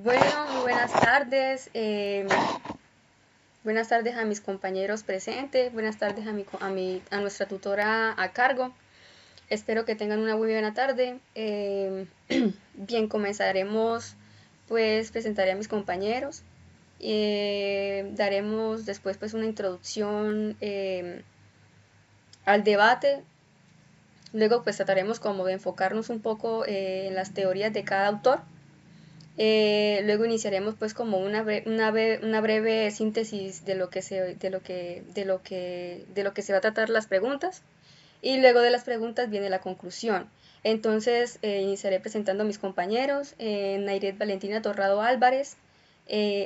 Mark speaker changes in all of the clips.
Speaker 1: Bueno, muy buenas tardes. Buenas tardes a mis compañeros presentes. Buenas tardes a nuestra tutora a cargo. Espero que tengan una muy buena tarde. Bien, comenzaremos, pues presentaré a mis compañeros. Daremos después pues una introducción al debate. Luego pues trataremos como de enfocarnos un poco en las teorías de cada autor. Luego iniciaremos pues como una breve síntesis de lo que se va a tratar las preguntas, y luego de las preguntas viene la conclusión. Entonces iniciaré presentando a mis compañeros, Nairet Valentina Torrado Álvarez,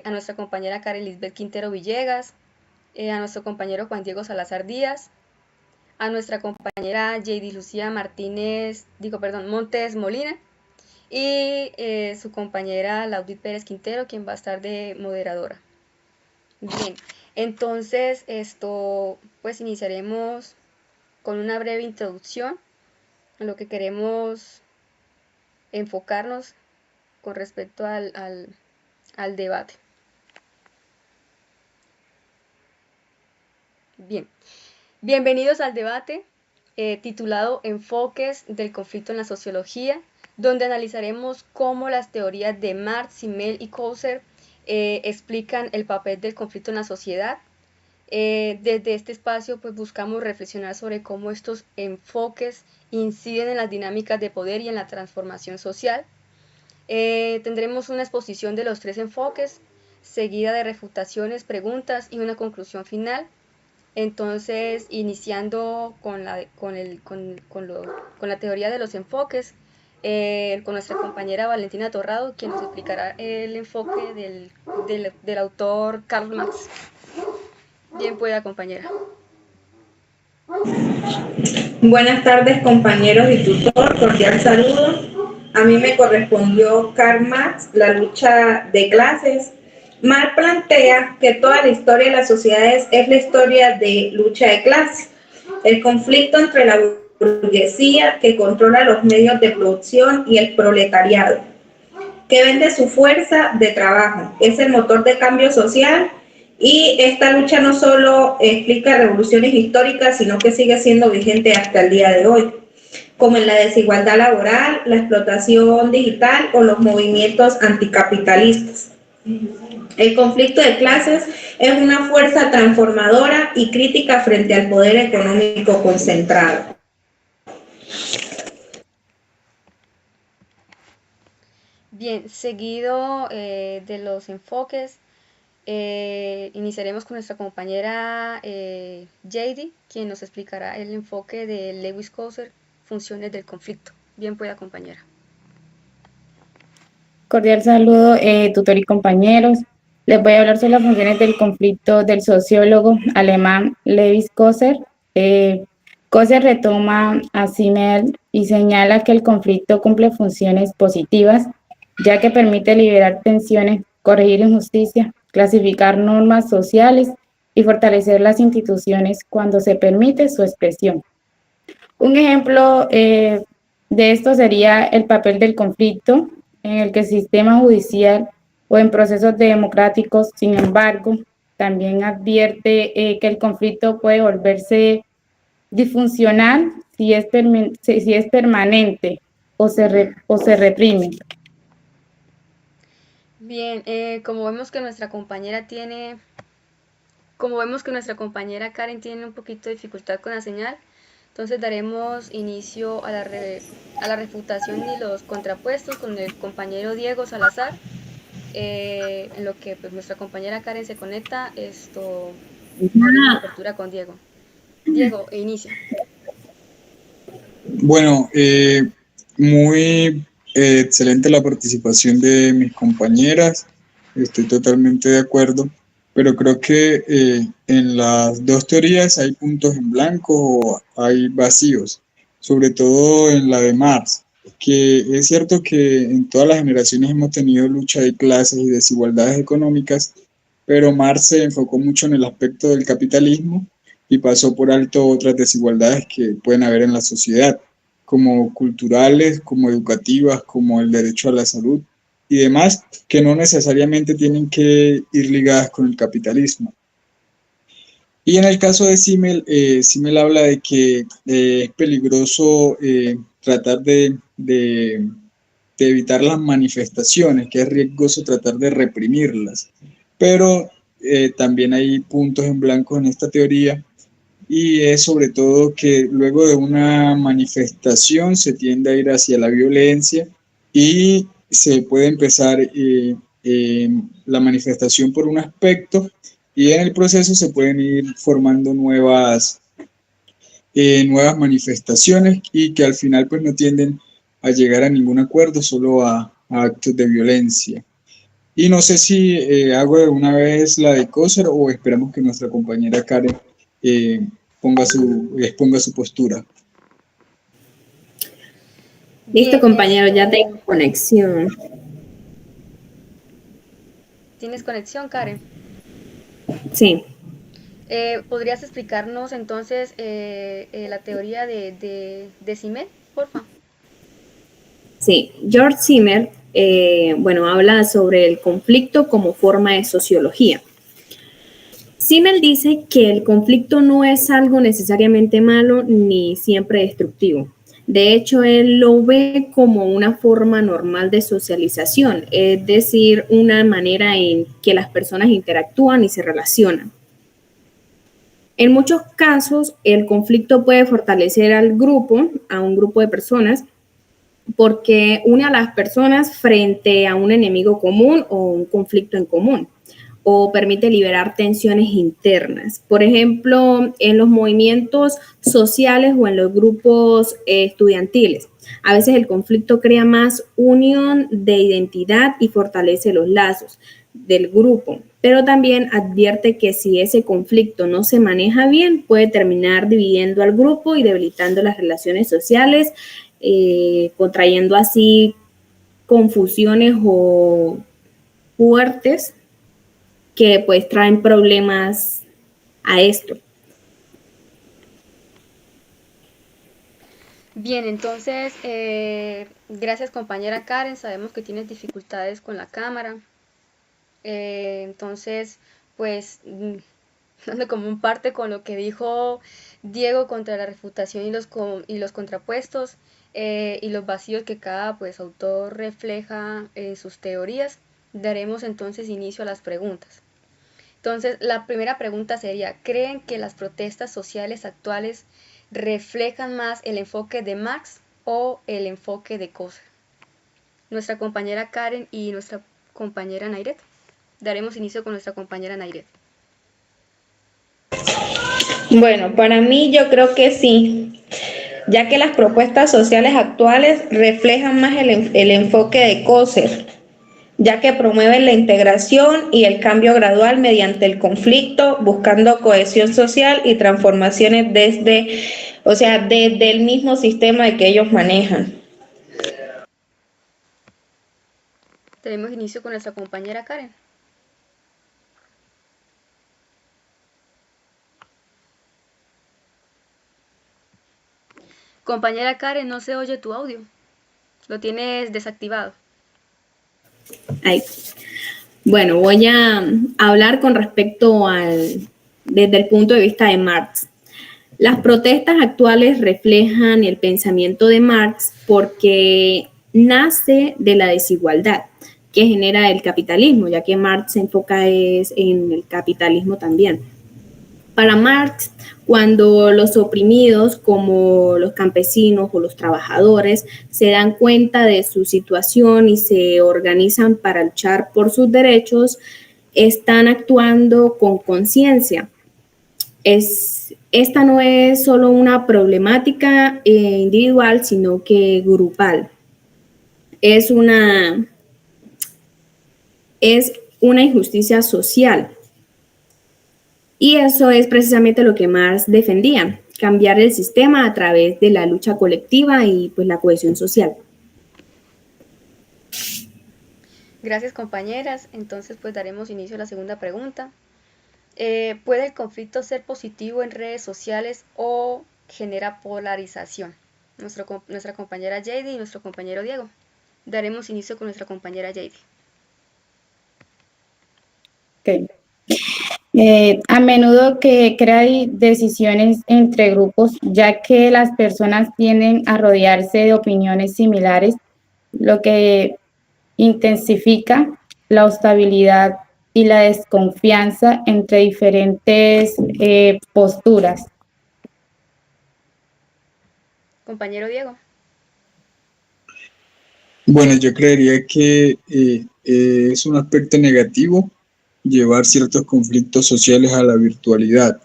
Speaker 1: a nuestra compañera Karen Lisbeth Quintero Villegas, a nuestro compañero Juan Diego Salazar Díaz, a nuestra compañera JD Lucía Montes Molina, y su compañera Laudit Pérez Quintero, quien va a estar de moderadora. Bien, entonces pues iniciaremos con una breve introducción en lo que queremos enfocarnos con respecto al debate. Bien, bienvenidos al debate titulado Enfoques del conflicto en la sociología, donde analizaremos cómo las teorías de Marx, Simmel y Cousser explican el papel del conflicto en la sociedad. Desde este espacio pues buscamos reflexionar sobre cómo estos enfoques inciden en las dinámicas de poder y en la transformación social. Tendremos una exposición de los tres enfoques, seguida de refutaciones, preguntas y una conclusión final. Entonces, iniciando con la teoría de los enfoques, con nuestra compañera Valentina Torrado, quien nos explicará el enfoque del autor Karl Marx. Bien pueda, compañera.
Speaker 2: Buenas tardes, compañeros y tutor, cordial saludo. A mí me correspondió Karl Marx, la lucha de clases. Marx plantea que toda la historia de las sociedades es la historia de lucha de clases. El conflicto entre la burguesía, que controla los medios de producción, y el proletariado, que vende su fuerza de trabajo. Es el motor de cambio social, y esta lucha no solo explica revoluciones históricas, sino que sigue siendo vigente hasta el día de hoy, como en la desigualdad laboral, la explotación digital o los movimientos anticapitalistas. El conflicto de clases es una fuerza transformadora y crítica frente al poder económico concentrado.
Speaker 1: Bien, seguido de los enfoques, iniciaremos con nuestra compañera JD, quien nos explicará el enfoque de Lewis Cousser, funciones del conflicto. Bien pueda, compañera.
Speaker 3: Cordial saludo, tutor y compañeros. Les voy a hablar sobre las funciones del conflicto del sociólogo alemán Lewis Cousser. Cousser retoma a Simmel y señala que el conflicto cumple funciones positivas, ya que permite liberar tensiones, corregir injusticia, clasificar normas sociales y fortalecer las instituciones cuando se permite su expresión. Un ejemplo de esto sería el papel del conflicto en el que el sistema judicial o en procesos democráticos. Sin embargo, también advierte que el conflicto puede volverse disfuncional si es permanente o se reprime.
Speaker 1: Bien, como vemos que nuestra compañera Karen tiene un poquito de dificultad con la señal, entonces daremos inicio a la refutación y los contrapuestos con el compañero Diego Salazar. En lo que pues, nuestra compañera Karen se conecta, haremos apertura con Diego. Diego, inicia.
Speaker 4: Bueno, muy excelente la participación de mis compañeras, estoy totalmente de acuerdo, pero creo que en las dos teorías hay puntos en blanco o hay vacíos, sobre todo en la de Marx, que es cierto que en todas las generaciones hemos tenido lucha de clases y desigualdades económicas, pero Marx se enfocó mucho en el aspecto del capitalismo y pasó por alto otras desigualdades que pueden haber en la sociedad, como culturales, como educativas, como el derecho a la salud. y demás, que no necesariamente tienen que ir ligadas con el capitalismo. Y en el caso de Simmel, Simmel habla de que es peligroso tratar de evitar las manifestaciones, que es riesgoso tratar de reprimirlas. Pero también hay puntos en blanco en esta teoría, y es sobre todo que luego de una manifestación se tiende a ir hacia la violencia y se puede empezar la manifestación por un aspecto, y en el proceso se pueden ir formando nuevas manifestaciones, y que al final pues no tienden a llegar a ningún acuerdo, solo a actos de violencia. Y no sé si hago de una vez la de Coser o esperamos que nuestra compañera Karen eh, exponga su postura.
Speaker 5: Listo,
Speaker 1: Bien,
Speaker 5: compañero, ya tengo conexión.
Speaker 1: ¿tienes conexión, Karen?
Speaker 5: Sí,
Speaker 1: ¿Podrías explicarnos entonces la teoría de Simmel, porfa?
Speaker 5: sí. George Simmel, bueno, habla sobre el conflicto como forma de sociología. Simmel dice que el conflicto no es algo necesariamente malo ni siempre destructivo. De hecho, él lo ve como una forma normal de socialización, es decir, una manera en que las personas interactúan y se relacionan. En muchos casos, el conflicto puede fortalecer al grupo, a un grupo de personas, porque une a las personas frente a un enemigo común o un conflicto en común, o permite liberar tensiones internas. Por ejemplo, en los movimientos sociales o en los grupos estudiantiles. A veces el conflicto crea más unión de identidad y fortalece los lazos del grupo, pero también advierte que si ese conflicto no se maneja bien, puede terminar dividiendo al grupo y debilitando las relaciones sociales, contrayendo así confusiones o fuertes que pues traen problemas a esto.
Speaker 1: Bien, entonces, gracias compañera Karen, sabemos que tienes dificultades con la cámara. Entonces, pues, dando como un parte con lo que dijo Diego contra la refutación y los contrapuestos, y los vacíos que cada pues, autor refleja en sus teorías, daremos entonces inicio a las preguntas. Entonces, la primera pregunta sería, ¿creen que las protestas sociales actuales reflejan más el enfoque de Marx o el enfoque de Coser? Nuestra compañera Karen y nuestra compañera Nairet. Daremos inicio con nuestra compañera Nairet.
Speaker 2: Bueno, para mí yo creo que sí, ya que las propuestas sociales actuales reflejan más el enfoque de Coser, ya que promueven la integración y el cambio gradual mediante el conflicto, buscando cohesión social y transformaciones desde el mismo sistema que ellos manejan.
Speaker 1: Daremos inicio con nuestra compañera Karen. Compañera Karen, no se oye tu audio. Lo tienes desactivado.
Speaker 5: Ahí. Bueno, voy a hablar con respecto desde el punto de vista de Marx. Las protestas actuales reflejan el pensamiento de Marx porque nace de la desigualdad que genera el capitalismo, ya que Marx se enfoca en el capitalismo también. Para Marx, cuando los oprimidos, como los campesinos o los trabajadores, se dan cuenta de su situación y se organizan para luchar por sus derechos, están actuando con conciencia. Esta no es solo una problemática individual, sino que grupal. Es una injusticia social. Y eso es precisamente lo que Marx defendía, cambiar el sistema a través de la lucha colectiva y pues la cohesión social.
Speaker 1: Gracias compañeras. Entonces pues daremos inicio a la segunda pregunta. ¿Puede el conflicto ser positivo en redes sociales o genera polarización? Nuestra compañera Jady y nuestro compañero Diego. Daremos inicio con nuestra compañera Jade.
Speaker 3: Ok. A menudo que crea decisiones entre grupos, ya que las personas tienden a rodearse de opiniones similares, lo que intensifica la hostilidad y la desconfianza entre diferentes posturas.
Speaker 1: Compañero Diego.
Speaker 4: Bueno, yo creería que es un aspecto negativo llevar ciertos conflictos sociales a la virtualidad.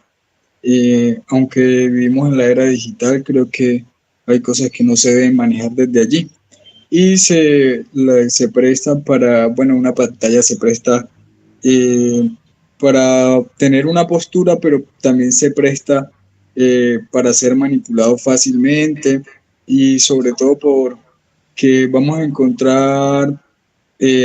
Speaker 4: Aunque vivimos en la era digital, creo que hay cosas que no se deben manejar desde allí. Y se presta para, bueno, una pantalla se presta eh, para tener una postura, pero también se presta para ser manipulado fácilmente y sobre todo por que vamos a encontrar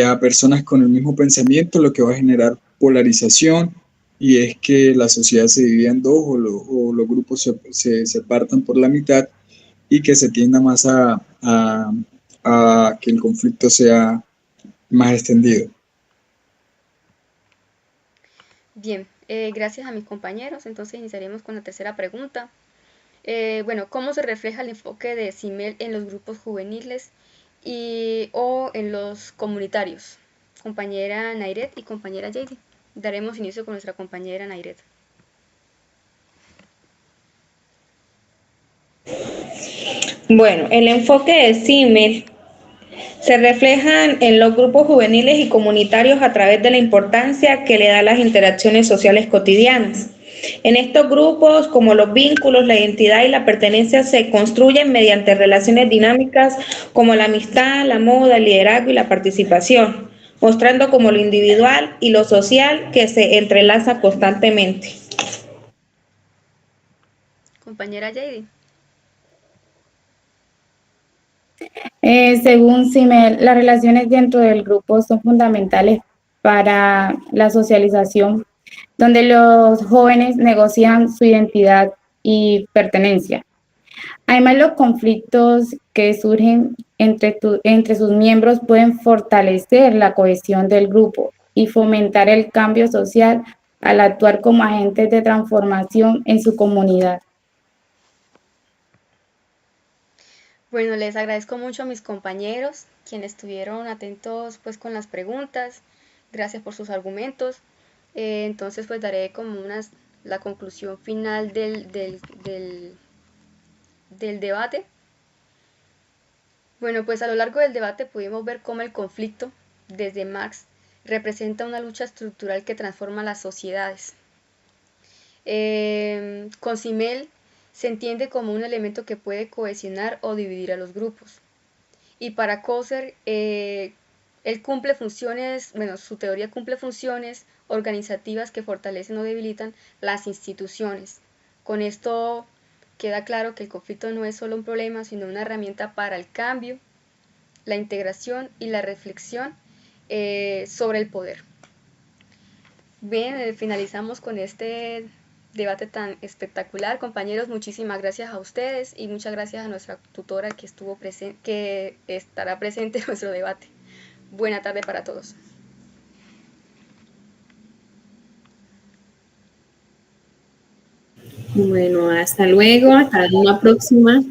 Speaker 4: a personas con el mismo pensamiento, lo que va a generar polarización y es que la sociedad se divida en dos o los grupos se partan por la mitad y que se tienda más a que el conflicto sea más extendido.
Speaker 1: Bien, gracias a mis compañeros. Entonces iniciaremos con la tercera pregunta. Bueno, ¿cómo se refleja el enfoque de CIMEL en los grupos juveniles o en los comunitarios? Compañera Nairet y compañera Jade. Daremos inicio con nuestra compañera Nairet.
Speaker 2: Bueno, el enfoque de CIMEL se refleja en los grupos juveniles y comunitarios a través de la importancia que le da a las interacciones sociales cotidianas. En estos grupos, como los vínculos, la identidad y la pertenencia se construyen mediante relaciones dinámicas como la amistad, la moda, el liderazgo y la participación, mostrando como lo individual y lo social que se entrelaza constantemente.
Speaker 1: Compañera Jade.
Speaker 3: Según CIMEL, las relaciones dentro del grupo son fundamentales para la socialización, donde los jóvenes negocian su identidad y pertenencia. Además, los conflictos que surgen entre sus miembros pueden fortalecer la cohesión del grupo y fomentar el cambio social al actuar como agentes de transformación en su comunidad.
Speaker 1: Bueno, les agradezco mucho a mis compañeros, quienes estuvieron atentos pues con las preguntas. Gracias por sus argumentos. Entonces pues daré como la conclusión final del debate. Bueno, pues a lo largo del debate pudimos ver cómo el conflicto, desde Marx, representa una lucha estructural que transforma las sociedades. Con Simmel se entiende como un elemento que puede cohesionar o dividir a los grupos. Y para Coser, él cumple funciones, bueno, su teoría cumple funciones organizativas que fortalecen o debilitan las instituciones. Con esto queda claro que el conflicto no es solo un problema, sino una herramienta para el cambio, la integración y la reflexión sobre el poder. Bien, finalizamos con este debate tan espectacular. Compañeros, muchísimas gracias a ustedes y muchas gracias a nuestra tutora que que estará presente en nuestro debate. Buena tarde para todos.
Speaker 5: Bueno, hasta luego, hasta una próxima.